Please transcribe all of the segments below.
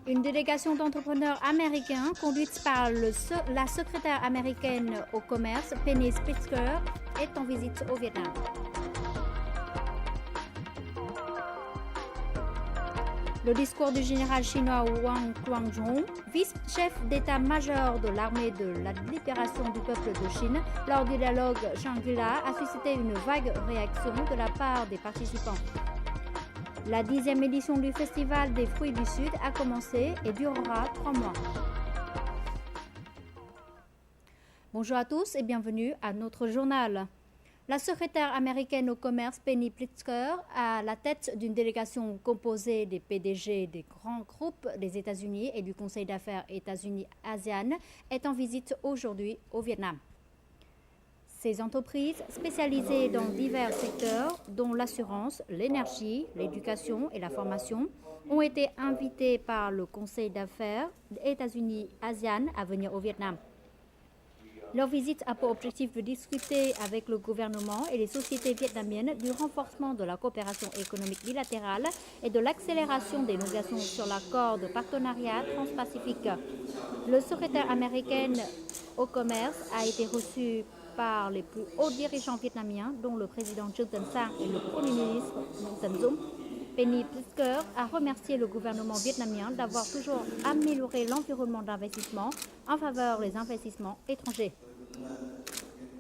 Une délégation d'entrepreneurs américains conduite par la secrétaire américaine au commerce, Penny Pritzker, est en visite au Vietnam. Le discours du général chinois Wang Quanzhong, vice-chef d'état-major de l'armée de la libération du peuple de Chine, lors du dialogue Shangri-La, a suscité une vague réaction de la part des participants. La 10e édition du Festival des fruits du Sud a commencé et durera 3 mois. Bonjour à tous et bienvenue à notre journal. La secrétaire américaine au commerce Penny Pritzker, à la tête d'une délégation composée des PDG des grands groupes des États-Unis et du Conseil d'affaires États-Unis-ASEAN, est en visite aujourd'hui au Vietnam. Ces entreprises, spécialisées dans divers secteurs, dont l'assurance, l'énergie, l'éducation et la formation, ont été invitées par le Conseil d'affaires États-Unis-ASEAN à venir au Vietnam. Leur visite a pour objectif de discuter avec le gouvernement et les sociétés vietnamiennes du renforcement de la coopération économique bilatérale et de l'accélération des négociations sur l'accord de partenariat transpacifique. Le secrétaire américain au commerce a été reçu par les plus hauts dirigeants vietnamiens, dont le président Trương Tấn Sang et le premier ministre Nguyen Xuân Dũng. Penny Pritzker a remercié le gouvernement vietnamien d'avoir toujours amélioré l'environnement d'investissement en faveur des investissements étrangers.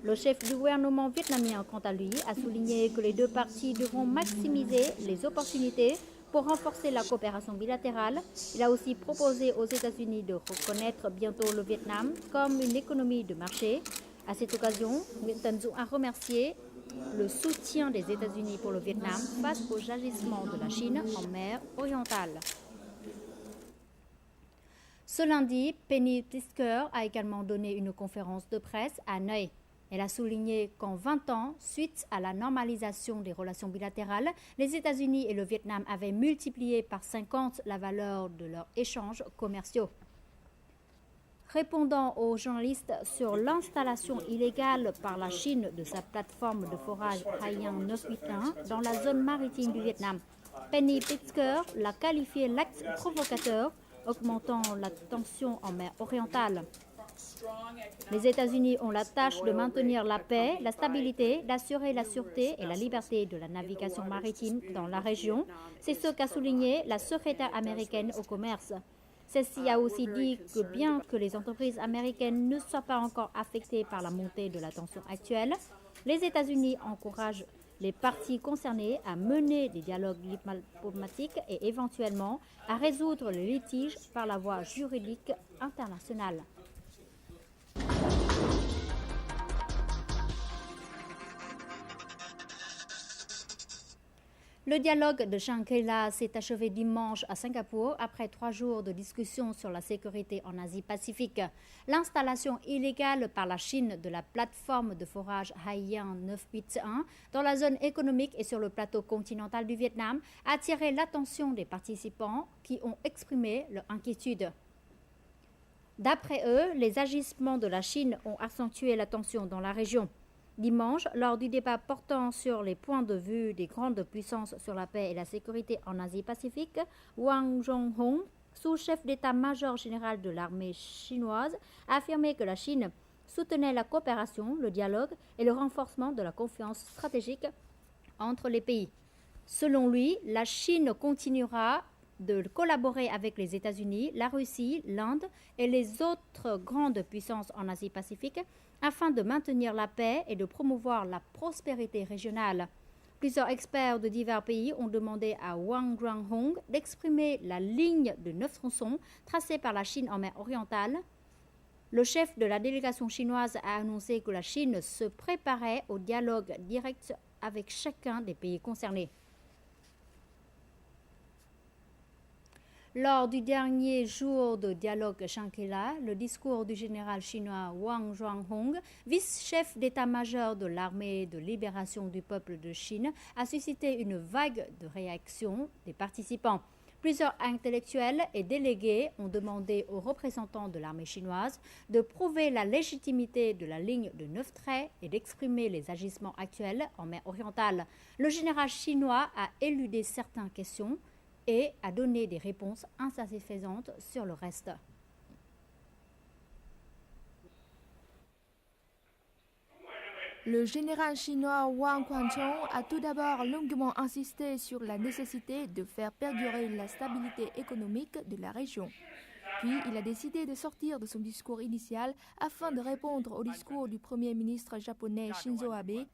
Le chef du gouvernement vietnamien, quant à lui, a souligné que les deux parties devront maximiser les opportunités pour renforcer la coopération bilatérale. Il a aussi proposé aux États-Unis de reconnaître bientôt le Vietnam comme une économie de marché. À cette occasion, Nguyen Xuân Dũng a remercié le soutien des États-Unis pour le Vietnam face aux agissements de la Chine en mer orientale. Ce lundi, Penny Pritzker a également donné une conférence de presse à Hanoï. Elle a souligné qu'en 20 ans, suite à la normalisation des relations bilatérales, les États-Unis et le Vietnam avaient multiplié par 50 la valeur de leurs échanges commerciaux. Répondant aux journalistes sur l'installation illégale par la Chine de sa plateforme de forage Haiyan 981 dans la zone maritime du Vietnam, Penny Pritzker l'a qualifié l'acte provocateur, augmentant la tension en mer orientale. Les États-Unis ont la tâche de maintenir la paix, la stabilité, d'assurer la sûreté et la liberté de la navigation maritime dans la région. C'est ce qu'a souligné la secrétaire américaine au commerce. Celle-ci a aussi dit que bien que les entreprises américaines ne soient pas encore affectées par la montée de la tension actuelle, les États-Unis encouragent les parties concernées à mener des dialogues diplomatiques et éventuellement à résoudre les litiges par la voie juridique internationale. Le dialogue de Shangri-La s'est achevé dimanche à Singapour après 3 jours de discussion sur la sécurité en Asie-Pacifique. L'installation illégale par la Chine de la plateforme de forage Haiyan 981 dans la zone économique et sur le plateau continental du Vietnam a attiré l'attention des participants qui ont exprimé leur inquiétude. D'après eux, les agissements de la Chine ont accentué la tension dans la région. Dimanche, lors du débat portant sur les points de vue des grandes puissances sur la paix et la sécurité en Asie-Pacifique, Wang Zhonghong, sous-chef d'état-major général de l'armée chinoise, a affirmé que la Chine soutenait la coopération, le dialogue et le renforcement de la confiance stratégique entre les pays. Selon lui, la Chine continuera de collaborer avec les États-Unis, la Russie, l'Inde et les autres grandes puissances en Asie-Pacifique afin de maintenir la paix et de promouvoir la prospérité régionale. Plusieurs experts de divers pays ont demandé à Wang Zhonghong d'exprimer la ligne de 9 tronçons tracée par la Chine en mer orientale. Le chef de la délégation chinoise a annoncé que la Chine se préparait au dialogue direct avec chacun des pays concernés. Lors du dernier jour de dialogue Shangri-La, le discours du général chinois Wang Zhonghong, vice-chef d'état-major de l'armée de libération du peuple de Chine, a suscité une vague de réactions des participants. Plusieurs intellectuels et délégués ont demandé aux représentants de l'armée chinoise de prouver la légitimité de la ligne de 9 traits et d'exprimer les agissements actuels en mer orientale. Le général chinois a éludé certaines questions et à donner des réponses insatisfaisantes sur le reste. Le général chinois Wang Quanzhong a tout d'abord longuement insisté sur la nécessité de faire perdurer la stabilité économique de la région. Puis il a décidé de sortir de son discours initial afin de répondre au discours du Premier ministre japonais Shinzo Abe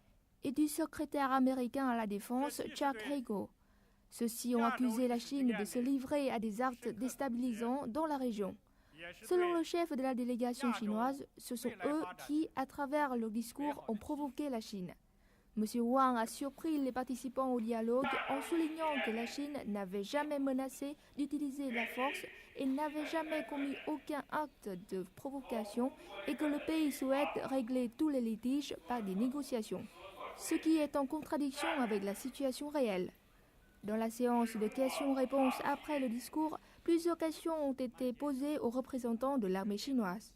et du secrétaire américain à la Défense Chuck Hagel. Ceux-ci ont accusé la Chine de se livrer à des actes déstabilisants dans la région. Selon le chef de la délégation chinoise, ce sont eux qui, à travers leur discours, ont provoqué la Chine. M. Wang a surpris les participants au dialogue en soulignant que la Chine n'avait jamais menacé d'utiliser la force et n'avait jamais commis aucun acte de provocation et que le pays souhaite régler tous les litiges par des négociations, ce qui est en contradiction avec la situation réelle. Dans la séance de questions-réponses après le discours, plusieurs questions ont été posées aux représentants de l'armée chinoise.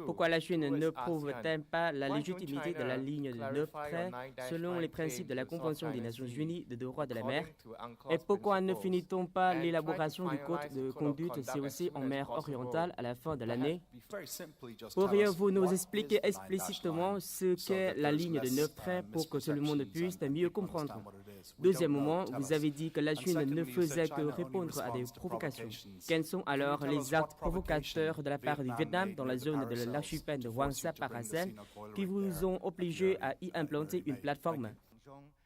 Pourquoi la Chine ne prouve-t-elle pas la légitimité de la ligne de 9 traits selon les principes de la Convention des Nations Unies des droits de la mer? Et pourquoi ne finit-on pas l'élaboration du code de conduite COC en mer orientale à la fin de l'année? Pourriez-vous nous expliquer explicitement ce qu'est la ligne de 9 traits pour que tout le monde puisse mieux comprendre? Deuxièmement, vous avez dit que la Chine ne faisait que répondre à des provocations. Quels sont alors les actes provocateurs de la part du Vietnam dans la zone de l'archipel de Hoàng Sa Paracel qui vous ont obligé à y implanter une plateforme?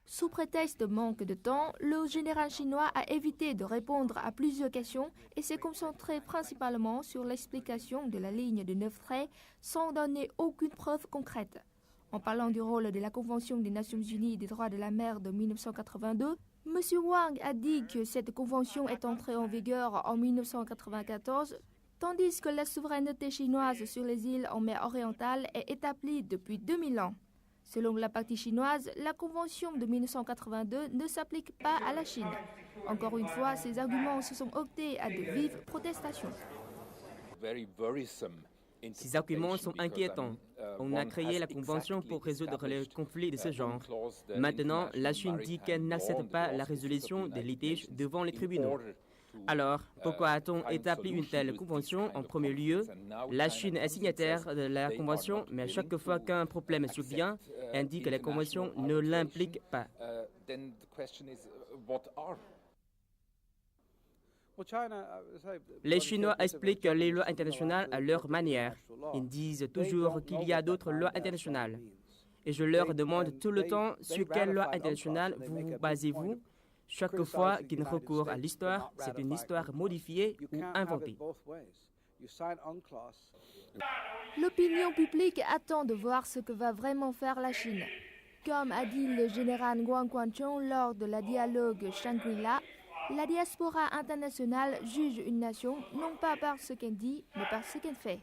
Sous prétexte de manque de temps, le général chinois a évité de répondre à plusieurs questions et s'est concentré principalement sur l'explication de la ligne de 9 traits sans donner aucune preuve concrète. En parlant du rôle de la Convention des Nations Unies des droits de la mer de 1982, M. Wang a dit que cette convention est entrée en vigueur en 1994, tandis que la souveraineté chinoise sur les îles en mer orientale est établie depuis 2000 ans. Selon la partie chinoise, la convention de 1982 ne s'applique pas à la Chine. Encore une fois, ces arguments se sont heurtés à de vives protestations. Ces arguments sont inquiétants. On a créé la Convention pour résoudre les conflits de ce genre. Maintenant, la Chine dit qu'elle n'accepte pas la résolution des litiges devant les tribunaux. Alors, pourquoi a-t-on établi une telle convention en premier lieu? La Chine est signataire de la convention, mais à chaque fois qu'un problème survient, elle dit que la convention ne l'implique pas. Les Chinois expliquent les lois internationales à leur manière. Ils disent toujours qu'il y a d'autres lois internationales. Et je leur demande tout le temps sur quelle loi internationale vous basez-vous? Chaque fois qu'ils recourent à l'histoire, c'est une histoire modifiée ou inventée. L'opinion publique attend de voir ce que va vraiment faire la Chine. Comme a dit le général Wang Quanzhong lors de la dialogue Shangri-La, la diaspora internationale juge une nation non pas par ce qu'elle dit, mais par ce qu'elle fait.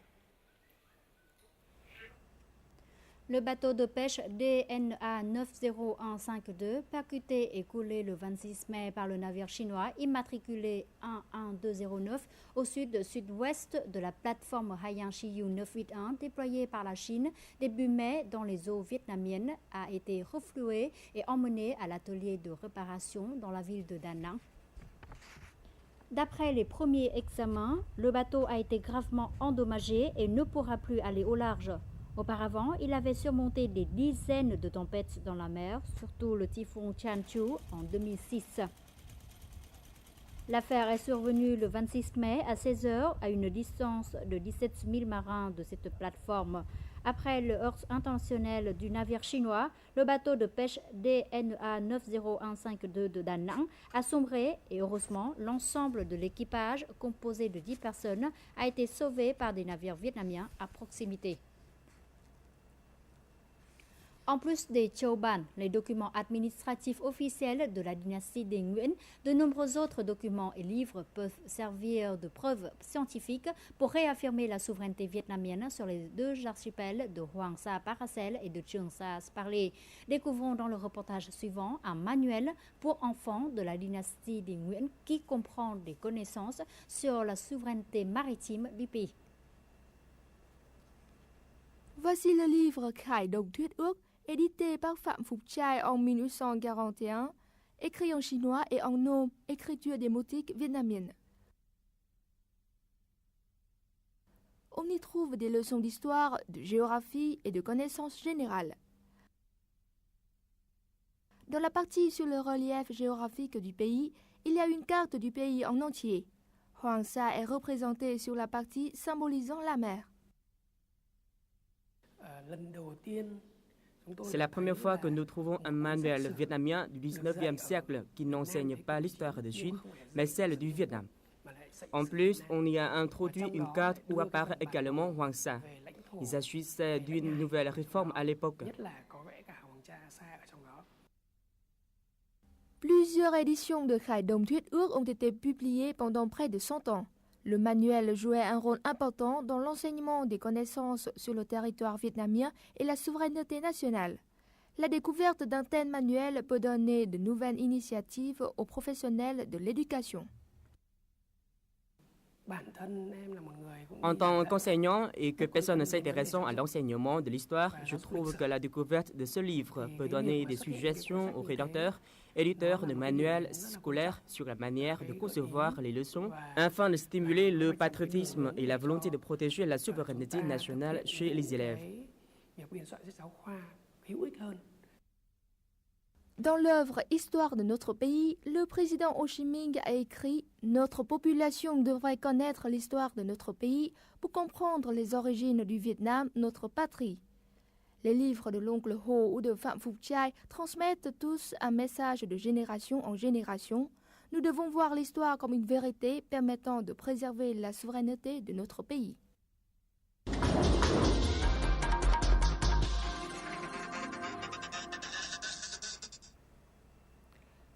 Le bateau de pêche DNA 90152, percuté et coulé le 26 mai par le navire chinois immatriculé 11209 au sud-sud-ouest de la plateforme Haiyan Shiyu 981 déployée par la Chine début mai dans les eaux vietnamiennes, a été reflué et emmené à l'atelier de réparation dans la ville de Da Nang. D'après les premiers examens, le bateau a été gravement endommagé et ne pourra plus aller au large. Auparavant, il avait surmonté des dizaines de tempêtes dans la mer, surtout le typhon Tianchu en 2006. L'affaire est survenue le 26 mai à 16 h à une distance de 17 000 marins de cette plateforme. Après le heurt intentionnel du navire chinois, le bateau de pêche DNA 90152 de Da Nang a sombré et heureusement, l'ensemble de l'équipage, composé de 10 personnes, a été sauvé par des navires vietnamiens à proximité. En plus des Châu Ban, les documents administratifs officiels de la dynastie des Nguyen, de nombreux autres documents et livres peuvent servir de preuves scientifiques pour réaffirmer la souveraineté vietnamienne sur les deux archipels de Hoàng Sa Paracel et de Trường Sa Spratly. Découvrons dans le reportage suivant un manuel pour enfants de la dynastie des Nguyen qui comprend des connaissances sur la souveraineté maritime du pays. Voici le livre Khải Đồng Thuyết Ước, édité par Phạm Phục Trai en 1841. écrit en chinois et en nom écriture démotique vietnamienne. On y trouve des leçons d'histoire, de géographie et de connaissances générales. Dans la partie sur le relief géographique du pays, il y a une carte du pays en entier. Hoàng Sa est représenté sur la partie symbolisant la mer. C'est la première fois que nous trouvons un manuel vietnamien du 19e siècle qui n'enseigne pas l'histoire de Chine, mais celle du Vietnam. En plus, on y a introduit une carte où apparaît également Hoàng Sa. Il s'agissait d'une nouvelle réforme à l'époque. Plusieurs éditions de Khai Dong Thuyết Ước ont été publiées pendant près de 100 ans. Le manuel jouait un rôle important dans l'enseignement des connaissances sur le territoire vietnamien et la souveraineté nationale. La découverte d'un tel manuel peut donner de nouvelles initiatives aux professionnels de l'éducation. En tant qu'enseignant et que personne s'intéressant à l'enseignement de l'histoire, je trouve que la découverte de ce livre peut donner des suggestions aux rédacteurs, éditeurs de manuels scolaires sur la manière de concevoir les leçons, afin de stimuler le patriotisme et la volonté de protéger la souveraineté nationale chez les élèves. Dans l'œuvre Histoire de notre pays, le président Ho Chi Minh a écrit « Notre population devrait connaître l'histoire de notre pays pour comprendre les origines du Vietnam, notre patrie ». Les livres de l'oncle Ho ou de Phạm Phuc Chai transmettent tous un message de génération en génération. Nous devons voir l'histoire comme une vérité permettant de préserver la souveraineté de notre pays.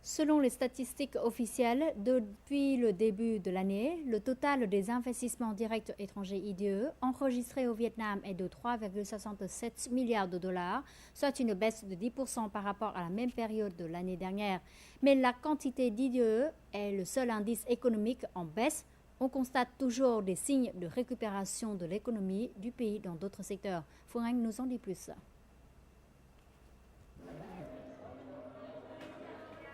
Selon les statistiques officielles, depuis le début de l'année, le total des investissements directs étrangers IDE enregistrés au Vietnam est de 3,67 milliards de dollars, soit une baisse de 10% par rapport à la même période de l'année dernière. Mais la quantité d'IDE est le seul indice économique en baisse. On constate toujours des signes de récupération de l'économie du pays dans d'autres secteurs. Phương Anh nous en dit plus.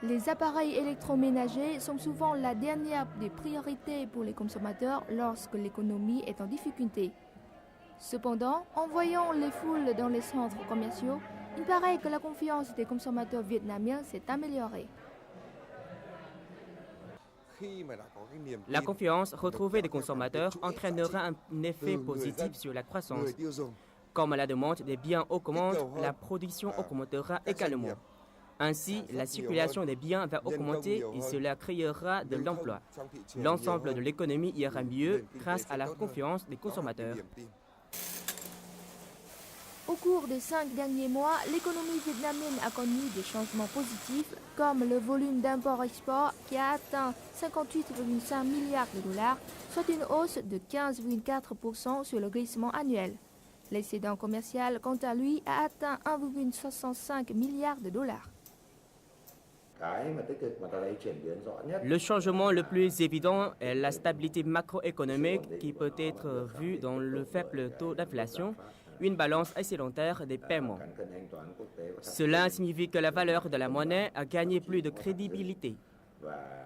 Les appareils électroménagers sont souvent la dernière des priorités pour les consommateurs lorsque l'économie est en difficulté. Cependant, en voyant les foules dans les centres commerciaux, il paraît que la confiance des consommateurs vietnamiens s'est améliorée. La confiance retrouvée des consommateurs entraînera un effet positif sur la croissance. Comme la demande des biens augmente, la production augmentera également. Ainsi, la circulation des biens va augmenter et cela créera de l'emploi. L'ensemble de l'économie ira mieux grâce à la confiance des consommateurs. Au cours des 5 derniers mois, l'économie vietnamienne a connu des changements positifs, comme le volume d'import-export qui a atteint 58,5 milliards de dollars, soit une hausse de 15,4% sur le glissement annuel. L'excédent commercial, quant à lui, a atteint 1,65 milliards de dollars. Le changement le plus évident est la stabilité macroéconomique qui peut être vue dans le faible taux d'inflation, une balance excédentaire des paiements. Cela signifie que la valeur de la monnaie a gagné plus de crédibilité.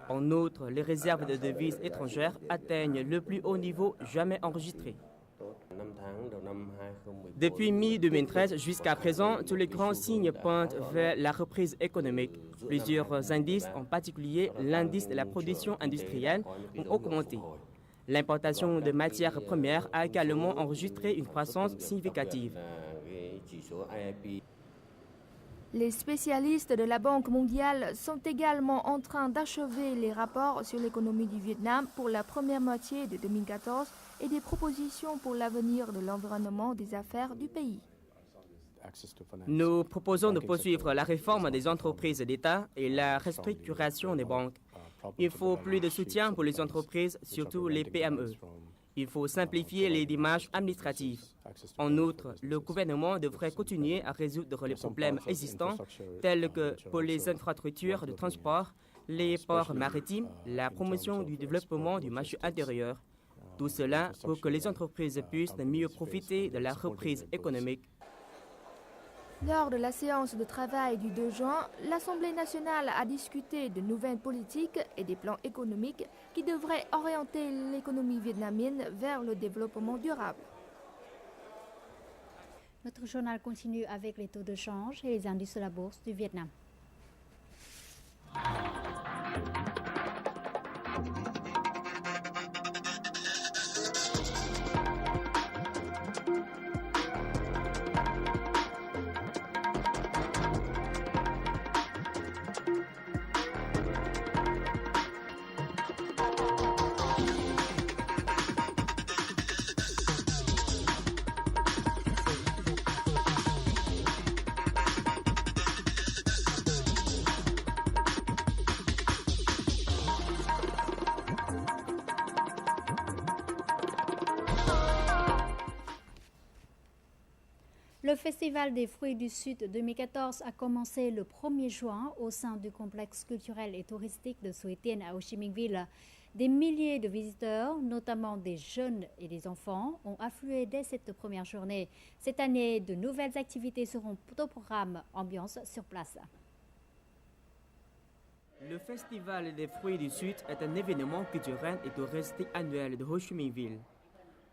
En outre, les réserves de devises étrangères atteignent le plus haut niveau jamais enregistré. Depuis mi-2013 jusqu'à présent, tous les grands signes pointent vers la reprise économique. Plusieurs indices, en particulier l'indice de la production industrielle, ont augmenté. L'importation de matières premières a également enregistré une croissance significative. Les spécialistes de la Banque mondiale sont également en train d'achever les rapports sur l'économie du Vietnam pour la première moitié de 2014 et des propositions pour l'avenir de l'environnement des affaires du pays. Nous proposons de poursuivre la réforme des entreprises d'État et la restructuration des banques. Il faut plus de soutien pour les entreprises, surtout les PME. Il faut simplifier les démarches administratives. En outre, le gouvernement devrait continuer à résoudre les problèmes existants, tels que pour les infrastructures de transport, les ports maritimes, la promotion du développement du marché intérieur. Tout cela pour que les entreprises puissent mieux profiter de la reprise économique. Lors de la séance de travail du 2 juin, l'Assemblée nationale a discuté de nouvelles politiques et des plans économiques qui devraient orienter l'économie vietnamienne vers le développement durable. Notre journal continue avec les taux de change et les indices de la bourse du Vietnam. Le Festival des fruits du Sud 2014 a commencé le 1er juin au sein du complexe culturel et touristique de Suối Tiên à Ho Chi Minh Ville. Des milliers de visiteurs, notamment des jeunes et des enfants, ont afflué dès cette première journée. Cette année, de nouvelles activités seront au programme ambiance sur place. Le Festival des fruits du Sud est un événement culturel et touristique annuel de Ho Chi Minh Ville.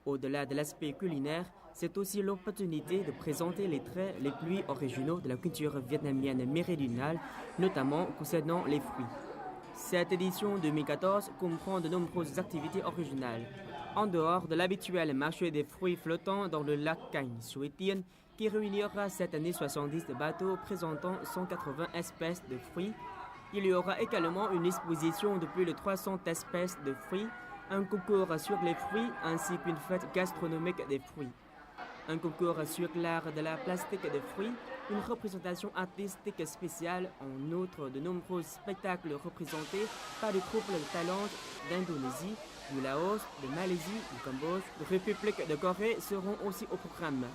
Au-delà de l'aspect culinaire, c'est aussi l'opportunité de présenter les traits les plus originaux de la culture vietnamienne méridionale, notamment concernant les fruits. Cette édition 2014 comprend de nombreuses activités originales. En dehors de l'habituel marché des fruits flottants dans le lac Canh Suối Tiên, qui réunira cette année 70 bateaux présentant 180 espèces de fruits, il y aura également une exposition de plus de 300 espèces de fruits, un concours sur les fruits ainsi qu'une fête gastronomique des fruits. Un concours sur l'art de la plastique des fruits, une représentation artistique spéciale, en outre de nombreux spectacles représentés par des troupes de talents d'Indonésie, du Laos, de Malaisie, du Cambodge, de République de Corée seront aussi au programme.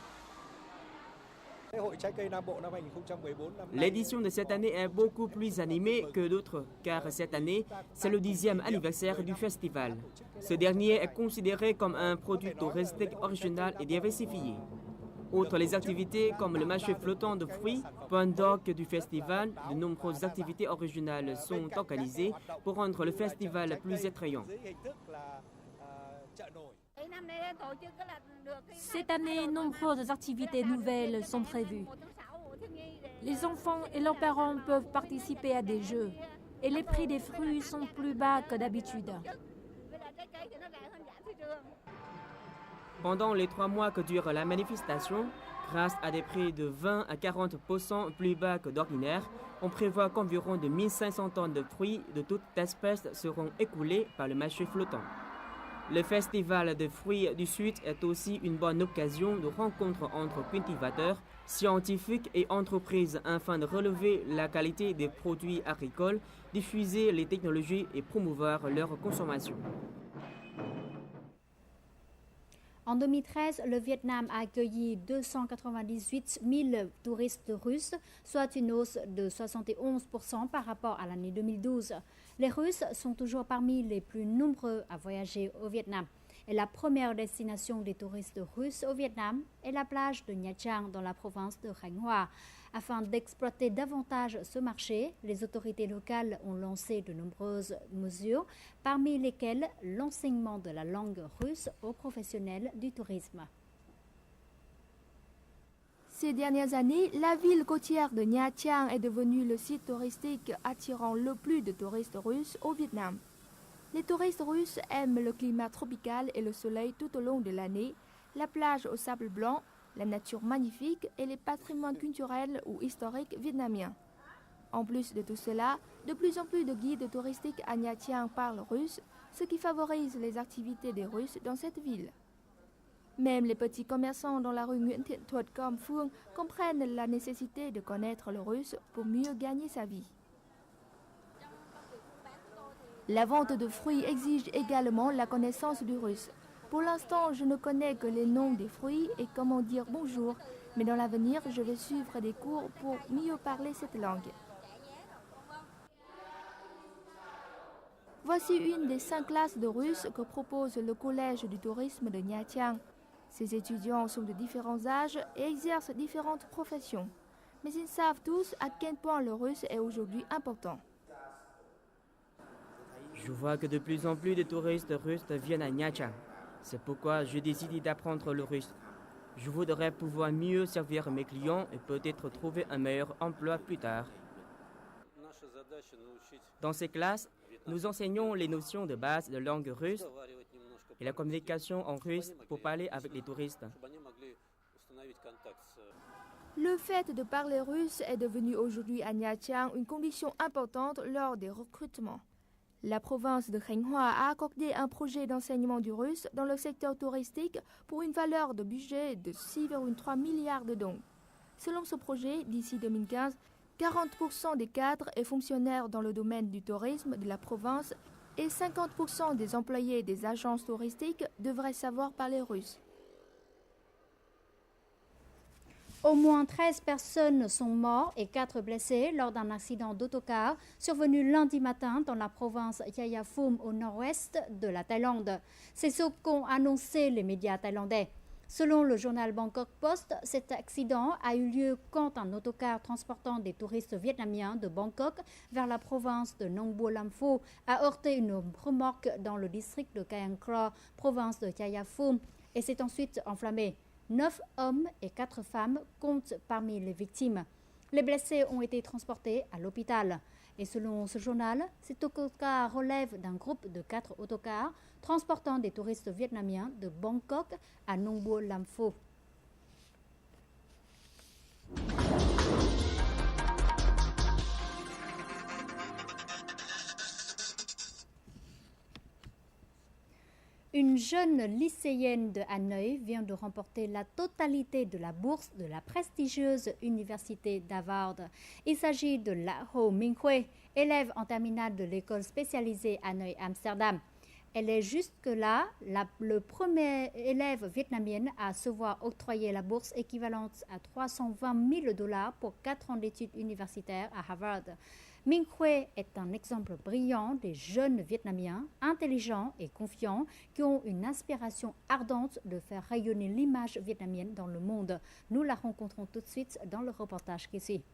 L'édition de cette année est beaucoup plus animée que d'autres, car cette année, c'est le 10e anniversaire du festival. Ce dernier est considéré comme un produit touristique original et diversifié. Outre les activités comme le marché flottant de fruits, point d'orgue du festival, de nombreuses activités originales sont organisées pour rendre le festival plus attrayant. Cette année, nombreuses activités nouvelles sont prévues. Les enfants et leurs parents peuvent participer à des jeux et les prix des fruits sont plus bas que d'habitude. Pendant les 3 mois que dure la manifestation, grâce à des prix de 20 à 40% plus bas que d'ordinaire, on prévoit qu'environ de 1500 tonnes de fruits de toutes espèces seront écoulées par le marché flottant. Le Festival des fruits du Sud est aussi une bonne occasion de rencontre entre cultivateurs, scientifiques et entreprises afin de relever la qualité des produits agricoles, diffuser les technologies et promouvoir leur consommation. En 2013, le Vietnam a accueilli 298 000 touristes russes, soit une hausse de 71% par rapport à l'année 2012. Les Russes sont toujours parmi les plus nombreux à voyager au Vietnam. Et la première destination des touristes russes au Vietnam est la plage de Nha Trang dans la province de Khánh Hòa. Afin d'exploiter davantage ce marché, les autorités locales ont lancé de nombreuses mesures, parmi lesquelles l'enseignement de la langue russe aux professionnels du tourisme. Ces dernières années, la ville côtière de Nha Trang est devenue le site touristique attirant le plus de touristes russes au Vietnam. Les touristes russes aiment le climat tropical et le soleil tout au long de l'année, la plage au sable blanc, la nature magnifique et les patrimoines culturels ou historiques vietnamiens. En plus de tout cela, de plus en plus de guides touristiques à Nha Trang parlent russe, ce qui favorise les activités des Russes dans cette ville. Même les petits commerçants dans la rue Nguyễn Thiện Thuật comme Phương comprennent la nécessité de connaître le russe pour mieux gagner sa vie. La vente de fruits exige également la connaissance du russe. Pour l'instant, je ne connais que les noms des fruits et comment dire bonjour, mais dans l'avenir, je vais suivre des cours pour mieux parler cette langue. Voici une des 5 classes de russe que propose le Collège du tourisme de Nha Trang. Ces étudiants sont de différents âges et exercent différentes professions. mais ils savent tous à quel point le russe est aujourd'hui important. Je vois que de plus en plus de touristes russes viennent à Nha. C'est pourquoi j'ai décidé d'apprendre le russe. Je voudrais pouvoir mieux servir mes clients et peut-être trouver un meilleur emploi plus tard. Dans ces classes, nous enseignons les notions de base de langue russe et la communication en russe pour parler avec les touristes. Le fait de parler russe est devenu aujourd'hui à Nha Trang une condition importante lors des recrutements. La province de Khánh Hòa a accordé un projet d'enseignement du russe dans le secteur touristique pour une valeur de budget de 6,3 milliards de dong. Selon ce projet, d'ici 2015, 40% des cadres et fonctionnaires dans le domaine du tourisme de la province et 50% des employés des agences touristiques devraient savoir parler russe. Au moins 13 personnes sont mortes et 4 blessées lors d'un accident d'autocar survenu lundi matin dans la province Yayaphum au nord-ouest de la Thaïlande. C'est ce qu'ont annoncé les médias thaïlandais. Selon le journal Bangkok Post, cet accident a eu lieu quand un autocar transportant des touristes vietnamiens de Bangkok vers la province de Nong Bua Lam Phu a heurté une remorque dans le district de Kaeng Krah, province de Yayaphum, et s'est ensuite enflammé. 9 hommes et 4 femmes comptent parmi les victimes. Les blessés ont été transportés à l'hôpital. Et selon ce journal, cet autocar relève d'un groupe de 4 autocars transportant des touristes vietnamiens de Bangkok à Nong Bua Lam Phu. Une jeune lycéenne de Hanoï vient de remporter la totalité de la bourse de la prestigieuse université d'Harvard. Il s'agit de La Ho Minh-Khuê, élève en terminale de l'école spécialisée Hanoï-Amsterdam. Elle est jusque-là le premier élève vietnamienne à se voir octroyer la bourse équivalente à 320 000 $ pour 4 ans d'études universitaires à Harvard. Minh Khuê est un exemple brillant des jeunes Vietnamiens, intelligents et confiants, qui ont une aspiration ardente de faire rayonner l'image vietnamienne dans le monde. Nous la rencontrons tout de suite dans le reportage qui suit.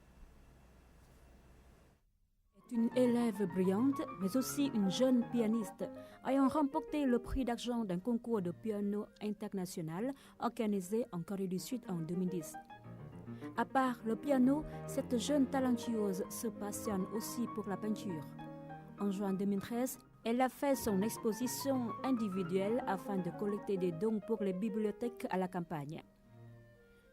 Une élève brillante, mais aussi une jeune pianiste, ayant remporté le prix d'argent d'un concours de piano international organisé en Corée du Sud en 2010. À part le piano, cette jeune talentueuse se passionne aussi pour la peinture. En juin 2013, elle a fait son exposition individuelle afin de collecter des dons pour les bibliothèques à la campagne.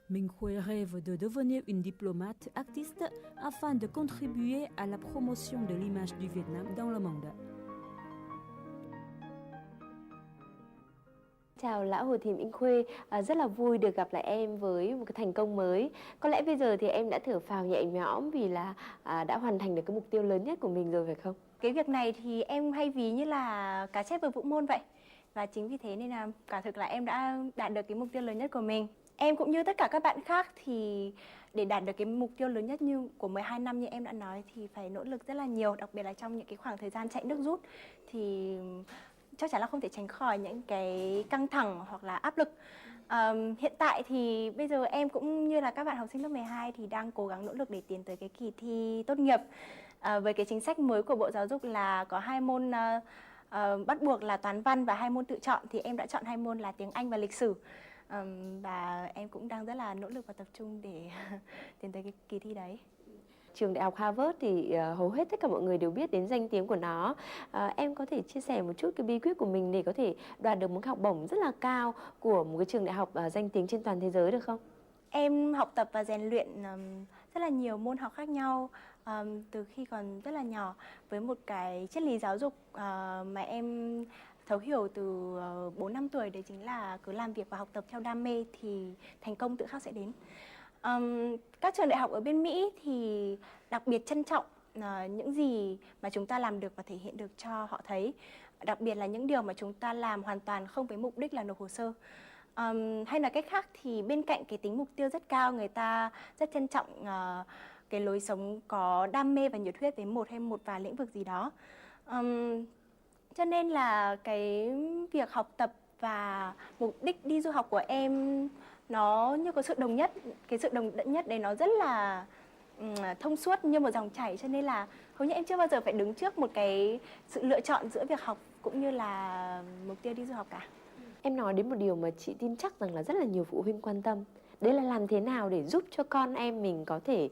Minh Khuê rêve de devenir une diplomate artiste afin de contribuer à la promotion de l'image du Vietnam dans le monde. Chào Lão Hồ Thị Minh Khuê, rất là vui được gặp lại em với một cái thành công mới. Có lẽ bây giờ thì em đã thở phào nhẹ nhõm vì là đã hoàn thành được cái mục tiêu lớn nhất của mình rồi phải không? Cái việc này thì em hay ví như là cá chép vừa vũ môn vậy. Và chính vì thế nên là quả thực là em đã đạt được cái mục tiêu lớn nhất của mình. Em cũng như tất cả các bạn khác thì để đạt được cái mục tiêu lớn nhất như của 12 năm như em đã nói thì phải nỗ lực rất là nhiều, đặc biệt là trong những cái khoảng thời gian chạy nước rút thì chắc chắn là không thể tránh khỏi những cái căng thẳng hoặc là áp lực. Hiện tại thì bây giờ em cũng như là các bạn học sinh lớp 12 thì đang cố gắng nỗ lực để tiến tới cái kỳ thi tốt nghiệp. Với cái chính sách mới của Bộ Giáo dục là có 2 môn bắt buộc là toán văn và 2 môn tự chọn thì em đã chọn 2 môn là tiếng Anh và lịch sử. Và em cũng đang rất là nỗ lực và tập trung để tiến tới cái kỳ thi đấy. Trường đại học Harvard thì hầu hết tất cả mọi người đều biết đến danh tiếng của nó. Em có thể chia sẻ một chút cái bí quyết của mình để có thể đoạt được một cái học bổng rất là cao của một cái trường đại học danh tiếng trên toàn thế giới được không? Em học tập và rèn luyện rất là nhiều môn học khác nhau từ khi còn rất là nhỏ với một cái triết lý giáo dục mà em thấu hiểu từ 4 năm tuổi, đấy chính là cứ làm việc và học tập theo đam mê thì thành công tự khắc sẽ đến. Các trường đại học ở bên Mỹ thì đặc biệt trân trọng những gì mà chúng ta làm được và thể hiện được cho họ thấy. Đặc biệt là những điều mà chúng ta làm hoàn toàn không với mục đích là nộp hồ sơ. Hay nói cách khác thì bên cạnh cái tính mục tiêu rất cao, người ta rất trân trọng cái lối sống có đam mê và nhiệt huyết với một vài lĩnh vực gì đó. Cho nên là cái việc học tập và mục đích đi du học của em nó như có sự đồng nhất. Cái sự đồng nhất đấy nó rất là thông suốt như một dòng chảy, cho nên là hầu như em chưa bao giờ phải đứng trước một cái sự lựa chọn giữa việc học cũng như là mục tiêu đi du học cả. Em nói đến một điều mà chị tin chắc rằng là rất là nhiều phụ huynh quan tâm. Đấy là làm thế nào để giúp cho con em mình có thể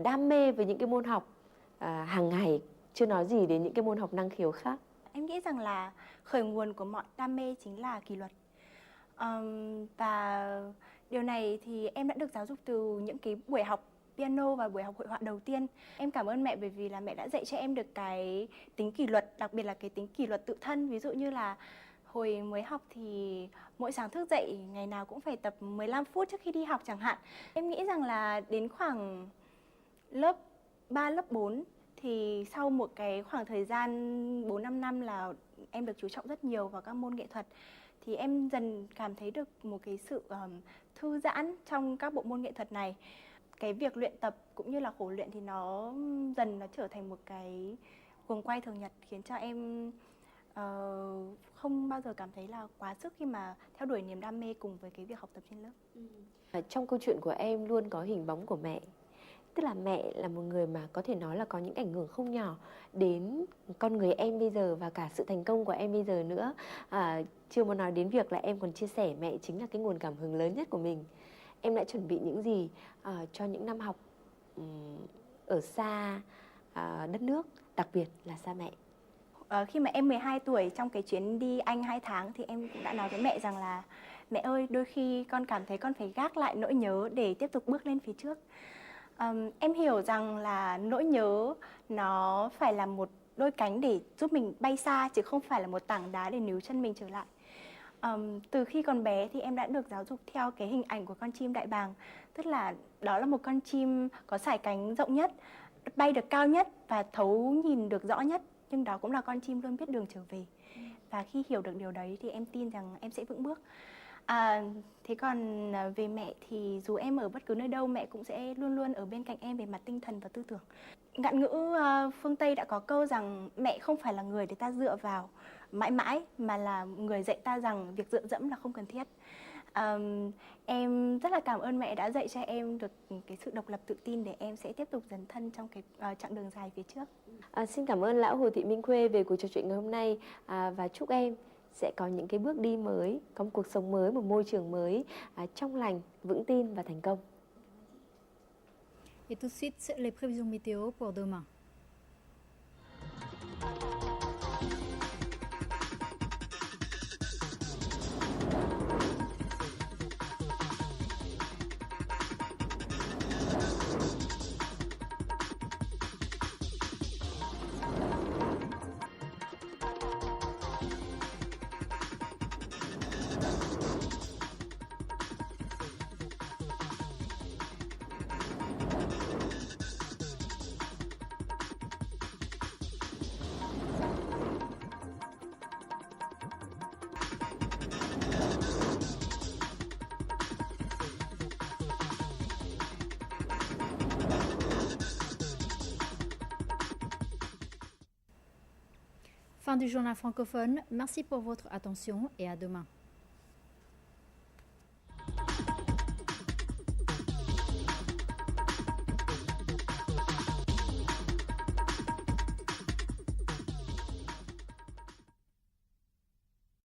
đam mê với những cái môn học hàng ngày, chưa nói gì đến những cái môn học năng khiếu khác. Em nghĩ rằng là khởi nguồn của mọi đam mê chính là kỷ luật. Và điều này thì em đã được giáo dục từ những cái buổi học piano và buổi học hội họa đầu tiên. Em cảm ơn mẹ bởi vì là mẹ đã dạy cho em được cái tính kỷ luật, đặc biệt là cái tính kỷ luật tự thân. Ví dụ như là hồi mới học thì mỗi sáng thức dậy ngày nào cũng phải tập 15 phút trước khi đi học chẳng hạn. Em nghĩ rằng là đến khoảng lớp 3, lớp 4 thì sau một cái khoảng thời gian 4-5 năm là em được chú trọng rất nhiều vào các môn nghệ thuật, thì em dần cảm thấy được một cái sự thư giãn trong các bộ môn nghệ thuật này. Cái việc luyện tập cũng như là khổ luyện thì nó trở thành một cái guồng quay thường nhật, khiến cho em không bao giờ cảm thấy là quá sức khi mà theo đuổi niềm đam mê cùng với cái việc học tập trên lớp. Trong câu chuyện của em luôn có hình bóng của mẹ. Tức là mẹ là một người mà có thể nói là có những ảnh hưởng không nhỏ đến con người em bây giờ và cả sự thành công của em bây giờ nữa. Chưa muốn nói đến việc là em còn chia sẻ mẹ chính là cái nguồn cảm hứng lớn nhất của mình. Em đã chuẩn bị những gì cho những năm học ở xa đất nước, đặc biệt là xa mẹ? Khi mà em 12 tuổi, trong cái chuyến đi Anh 2 tháng thì em cũng đã nói với mẹ rằng là mẹ ơi, đôi khi con cảm thấy con phải gác lại nỗi nhớ để tiếp tục bước lên phía trước. Em hiểu rằng là nỗi nhớ nó phải là một đôi cánh để giúp mình bay xa, chứ không phải là một tảng đá để níu chân mình trở lại. Từ khi còn bé thì em đã được giáo dục theo cái hình ảnh của con chim đại bàng. Tức là đó là một con chim có sải cánh rộng nhất, bay được cao nhất và thấu nhìn được rõ nhất. Nhưng đó cũng là con chim luôn biết đường trở về. Và khi hiểu được điều đấy thì em tin rằng em sẽ vững bước. Thế còn về mẹ thì dù em ở bất cứ nơi đâu, mẹ cũng sẽ luôn luôn ở bên cạnh em về mặt tinh thần và tư tưởng. Ngạn ngữ phương Tây đã có câu rằng mẹ không phải là người để ta dựa vào mãi mãi, mà là người dạy ta rằng việc dựa dẫm là không cần thiết. Em rất là cảm ơn mẹ đã dạy cho em được cái sự độc lập tự tin để em sẽ tiếp tục dấn thân trong cái chặng đường dài phía trước. Xin cảm ơn lão Hồ Thị Minh Khuê về cuộc trò chuyện ngày hôm nay, và chúc em sẽ có những cái bước đi mới, có một cuộc sống mới, một môi trường mới trong lành, vững tin và thành công. Et tout de suite, les prévisions météo pour demain. Fin du journal francophone. Merci pour votre attention et à demain.